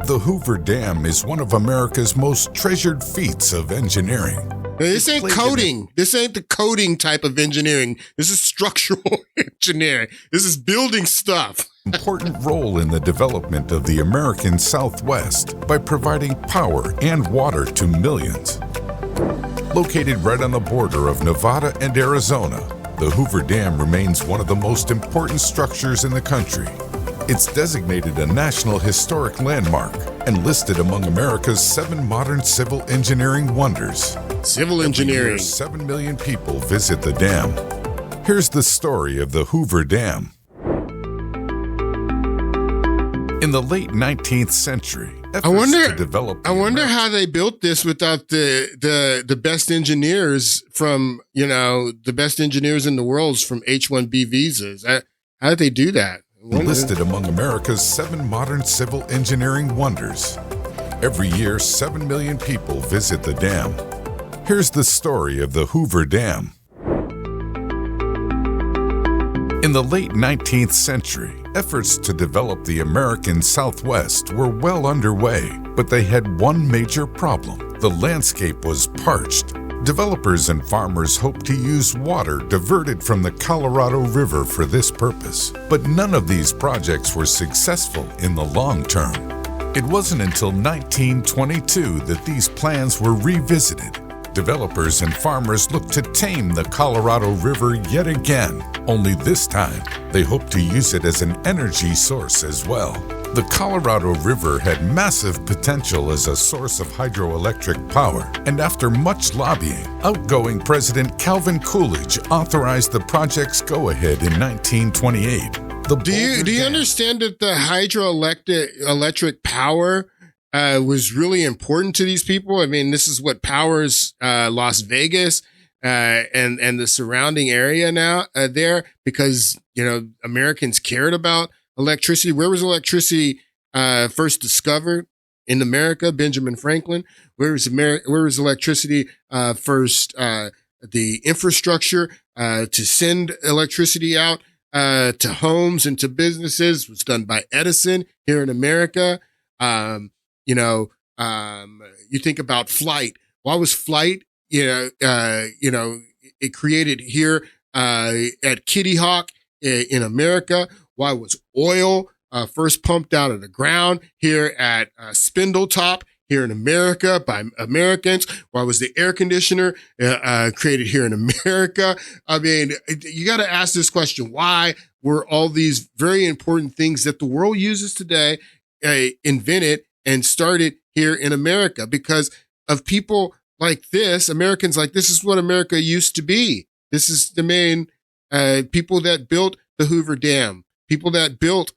The Hoover Dam is one of America's most treasured feats of engineering. This ain't coding. This ain't the coding type of engineering. This is structural engineering. This is building stuff. Important role in the development of the American Southwest by providing power and water to millions. Located right on the border of Nevada and Arizona, the Hoover Dam remains one of the most important structures in the country. It's designated a National Historic Landmark and listed among America's 7 modern civil engineering wonders. Civil engineering. Every year, 7 million people visit the dam. Here's the story of the Hoover Dam. In the late 19th century, I wonder how they built this without the best engineers from, the best engineers in the world from H-1B visas. How did they do that? Listed among America's 7 modern civil engineering wonders. Every year, 7 million people visit the dam. Here's the story of the Hoover Dam. In the late 19th century, efforts to develop the American Southwest were well underway, but they had one major problem. The landscape was parched. Developers and farmers hoped to use water diverted from the Colorado River for this purpose, but none of these projects were successful in the long term. It wasn't until 1922 that these plans were revisited. Developers and farmers looked to tame the Colorado River yet again, only this time they hoped to use it as an energy source as well. The Colorado River had massive potential as a source of hydroelectric power, and after much lobbying, outgoing President Calvin Coolidge authorized the project's go-ahead in 1928. Do you understand that the hydroelectric power was really important to these people? I mean, this is what powers Las Vegas and the surrounding area now there, because Americans cared about electricity. Where was electricity first discovered in America? Benjamin Franklin. Where was electricity first? The infrastructure to send electricity out to homes and to businesses was done by Edison here in America. You think about flight. Why was flight? It created here at Kitty Hawk in America. Why was oil first pumped out of the ground here at Spindletop here in America by Americans? Why was the air conditioner created here in America? I mean, you got to ask this question. Why were all these very important things that the world uses today invented and started here in America because of people like this, Americans like this is what America used to be. This is the main people that built the Hoover Dam, people that built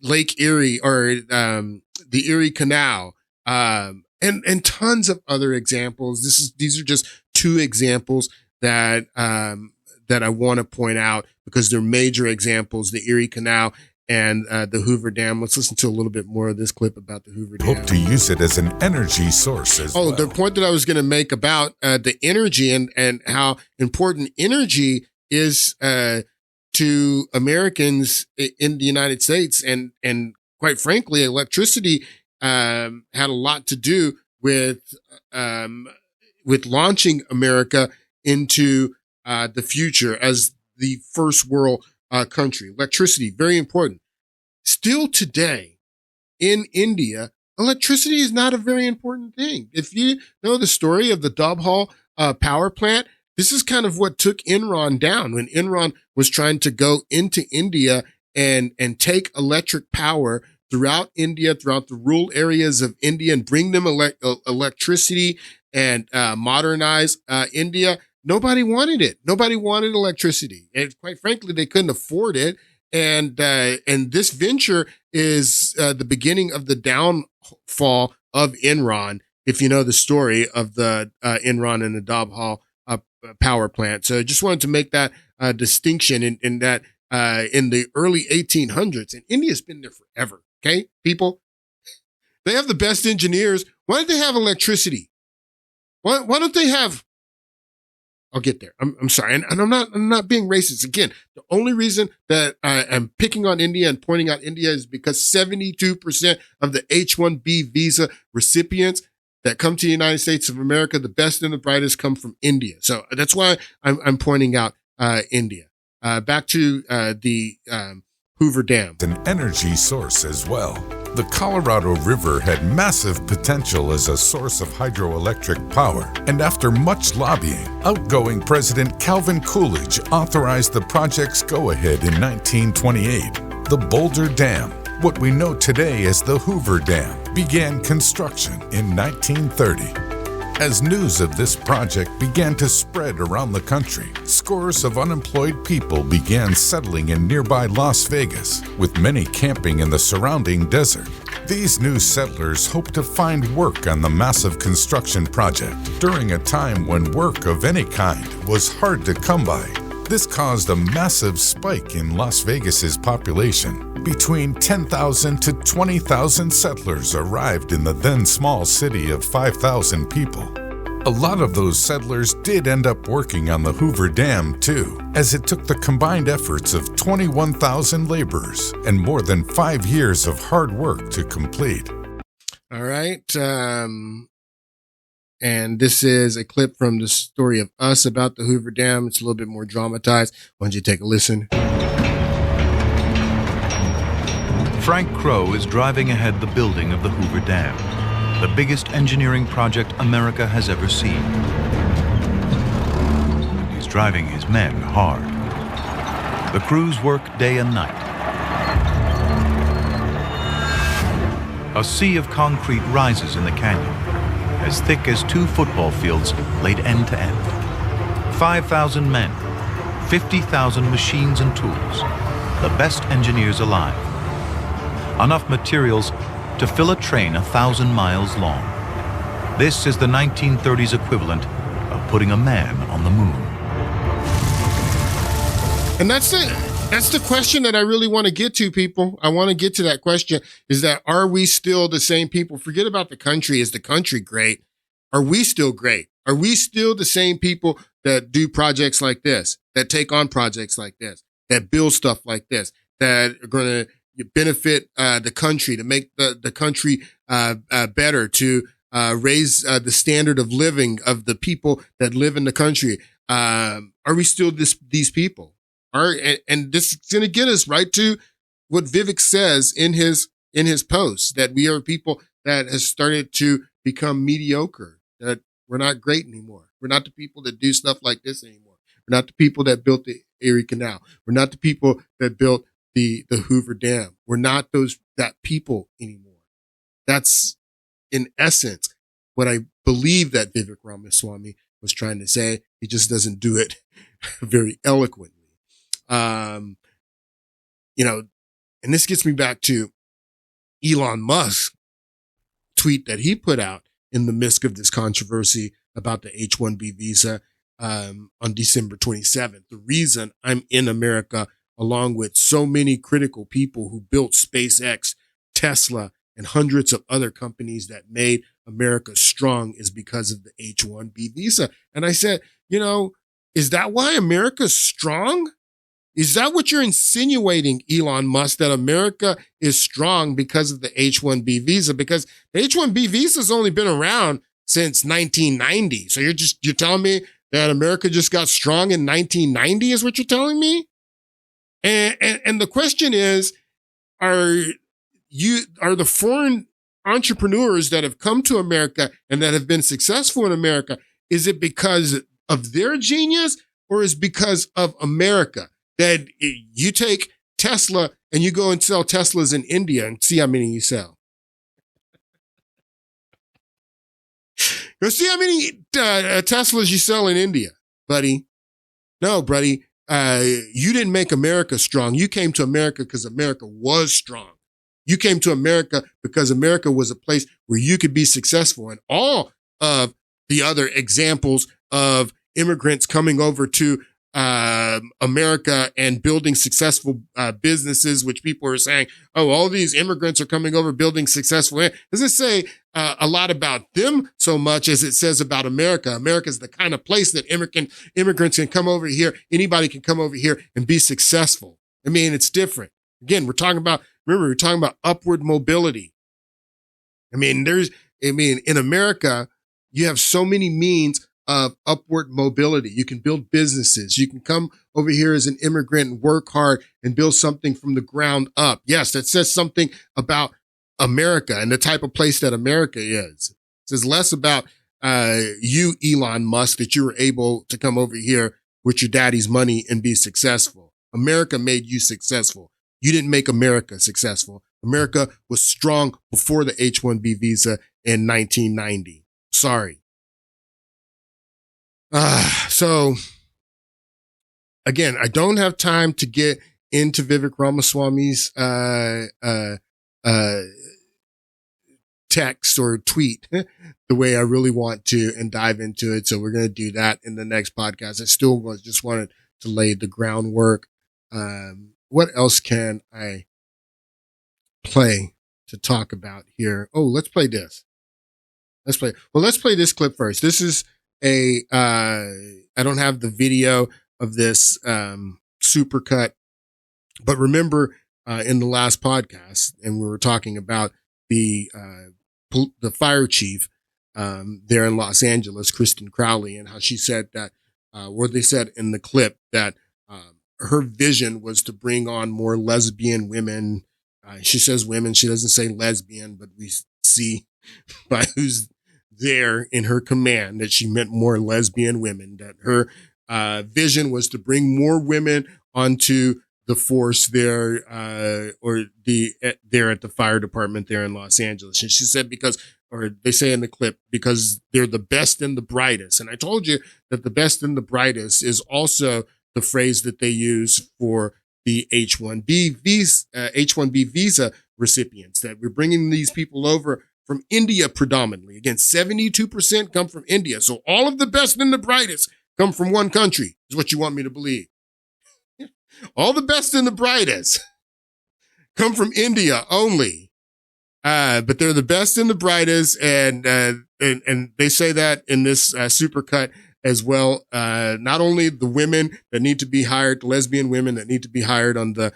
Lake Erie or the Erie Canal, and tons of other examples. These are just two examples that I want to point out because they're major examples: the Erie Canal and the Hoover Dam. Let's listen to a little bit more of this clip about the Hoover Dam. Hope to use it as an energy source as well. The point that I was going to make about the energy and how important energy is to Americans in the United States, and quite frankly, electricity had a lot to do with launching America into the future as the first world country. Electricity, very important. Still today in India, electricity is not a very important thing. If you know the story of the Dobhal power plant, this is kind of what took Enron down when Enron was trying to go into India and take electric power throughout India, throughout the rural areas of India, and bring them electricity and modernize India. Nobody wanted it. Nobody wanted electricity. And quite frankly, they couldn't afford it. And this venture is the beginning of the downfall of Enron, if you know the story of the Enron and the Dobhal power plant. So I just wanted to make that distinction in that in the early 1800s, and India's been there forever. Okay, people, they have the best engineers. Why don't they have electricity? Why don't they have? I'll get there. I'm sorry, and I'm not being racist. Again, the only reason that I'm picking on India and pointing out India is because 72% of the H-1B visa recipients that come to the United States of America, the best and the brightest, come from India. So that's why I'm pointing out India. Back to the Hoover Dam. An energy source as well. The Colorado River had massive potential as a source of hydroelectric power, and after much lobbying, outgoing President Calvin Coolidge authorized the project's go-ahead in 1928. The Boulder Dam, what we know today as the Hoover Dam, began construction in 1930. As news of this project began to spread around the country, scores of unemployed people began settling in nearby Las Vegas, with many camping in the surrounding desert. These new settlers hoped to find work on the massive construction project during a time when work of any kind was hard to come by. This caused a massive spike in Las Vegas's population. Between 10,000 to 20,000 settlers arrived in the then small city of 5,000 people. A lot of those settlers did end up working on the Hoover Dam too, as it took the combined efforts of 21,000 laborers and more than 5 years of hard work to complete. All right. And this is a clip from the story of Us about the Hoover Dam. It's a little bit more dramatized. Why don't you take a listen? Frank Crow is driving ahead the building of the Hoover Dam, the biggest engineering project America has ever seen. And he's driving his men hard. The crews work day and night. A sea of concrete rises in the canyon, as thick as 2 football fields laid end to end. 5,000 men, 50,000 machines and tools, the best engineers alive. Enough materials to fill a train 1,000 miles long. This is the 1930s equivalent of putting a man on the moon. And that's it. That's the question that I really want to get to, people. I want to get to that question, is that are we still the same people? Forget about the country. Is the country great? Are we still great? Are we still the same people that do projects like this, that take on projects like this, that build stuff like this, that are going to benefit the country, to make the country better, to raise the standard of living of the people that live in the country? Are we still these people? And this is going to get us right to what Vivek says in his post, that we are people that has started to become mediocre, that we're not great anymore. We're not the people that do stuff like this anymore. We're not the people that built the Erie Canal. We're not the people that built the Hoover Dam. We're not that people anymore. That's in essence what I believe that Vivek Ramaswamy was trying to say. He just doesn't do it very eloquently. And this gets me back to Elon Musk tweet that he put out in the midst of this controversy about the H-1B visa on December 27th. The reason I'm in America, along with so many critical people who built SpaceX, Tesla, and hundreds of other companies that made America strong, is because of the H-1B visa. And I said, is that why America's strong? Is that what you're insinuating, Elon Musk, that America is strong because of the H-1B visa? Because the H-1B visa has only been around since 1990. So you're telling me that America just got strong in 1990 is what you're telling me? And the question is, are the foreign entrepreneurs that have come to America and that have been successful in America, is it because of their genius or is it because of America? That you take Tesla and you go and sell Teslas in India and see how many you sell. Go see how many Teslas you sell in India, buddy. No, buddy. You didn't make America strong. You came to America because America was strong. You came to America because America was a place where you could be successful. And all of the other examples of immigrants coming over to America and building successful businesses, which people are saying, oh, all these immigrants are coming over building successful. Doesn't say a lot about them so much as it says about America. America is the kind of place that immigrants can come over here. Anybody can come over here and be successful. I mean, it's different. Again, we're talking about upward mobility. In America, you have so many means of upward mobility. You can build businesses. You can come over here as an immigrant and work hard and build something from the ground up. Yes, that says something about America and the type of place that America is. It says less about you, Elon Musk, that you were able to come over here with your daddy's money and be successful. America made you successful. You didn't make America successful. America was strong before the H-1B visa in 1990. Sorry. So again, I don't have time to get into Vivek Ramaswamy's text or tweet the way I really want to and dive into it. So we're going to do that in the next podcast. I still just wanted to lay the groundwork. What else can I play to talk about here? Oh, let's play this. Let's play this clip first. This is I don't have the video of this supercut, but remember in the last podcast, and we were talking about the fire chief there in Los Angeles, Kristen Crowley, and how she said that, they said in the clip that her vision was to bring on more lesbian women. She says women, she doesn't say lesbian, but we see by who's there in her command that she meant more lesbian women, that her vision was to bring more women onto the force there, there at the fire department there in Los Angeles. And she said they say in the clip, because they're the best and the brightest. And I told you that the best and the brightest is also the phrase that they use for the H-1B visa recipients, that we're bringing these people over from India predominantly. Again, 72% come from India. So all of the best and the brightest come from one country, is what you want me to believe. All the best and the brightest come from India only. But they're the best and the brightest. And they say that in this supercut as well. Not only the women that need to be hired, the lesbian women that need to be hired on the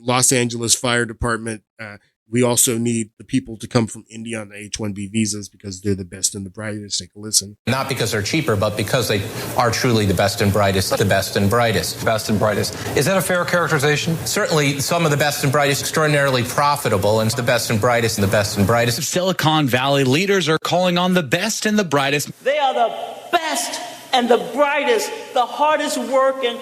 Los Angeles Fire Department, we also need the people to come from India on the H-1B visas because they're the best and the brightest. Take a listen. Not because they're cheaper, but because they are truly the best and brightest. The best and brightest. Best and brightest. Is that a fair characterization? Certainly, some of the best and brightest, extraordinarily profitable, and the best and brightest and the best and brightest. Silicon Valley leaders are calling on the best and the brightest. They are the best and the brightest, the hardest working.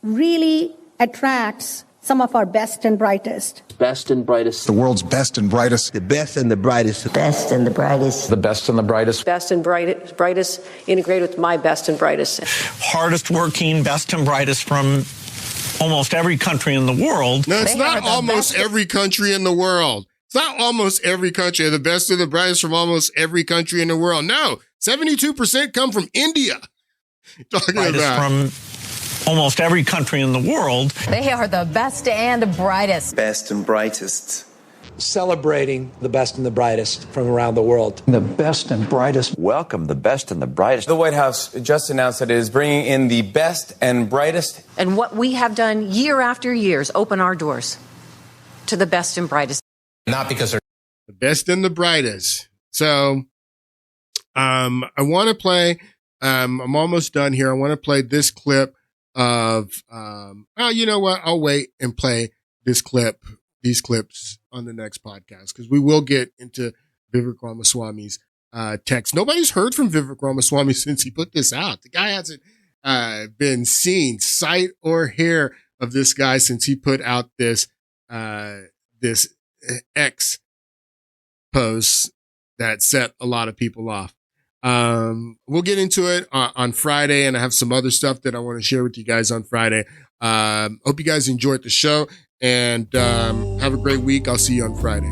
Really attracts some of our best and brightest. Best and brightest. The world's best and brightest. The best and the brightest. Best and the brightest. The best and the brightest. Best and brightest integrated with my best and brightest. Hardest working, best and brightest from almost every country in the world. No, it's not almost every country in the world. It's not almost every country. The best of the brightest from almost every country in the world. No, 72% come from India. Talking about from almost every country in the world. They are the best and brightest. Best and brightest. Celebrating the best and the brightest from around the world. The best and brightest. Welcome the best and the brightest. The White House just announced that it is bringing in the best and brightest. And what we have done year after year is open our doors to the best and brightest. Not because they're the best and the brightest. So, I want to play, I'm almost done here. I want to play this clip of, you know what? I'll wait and play these clips on the next podcast, because we will get into Vivek Ramaswamy's text. Nobody's heard from Vivek Ramaswamy since he put this out. The guy hasn't been seen sight or hair of this guy since he put out this X post that set a lot of people off. We'll get into it on Friday, and I have some other stuff that I want to share with you guys on Friday. Hope you guys enjoyed the show, and have a great week. I'll see you on Friday.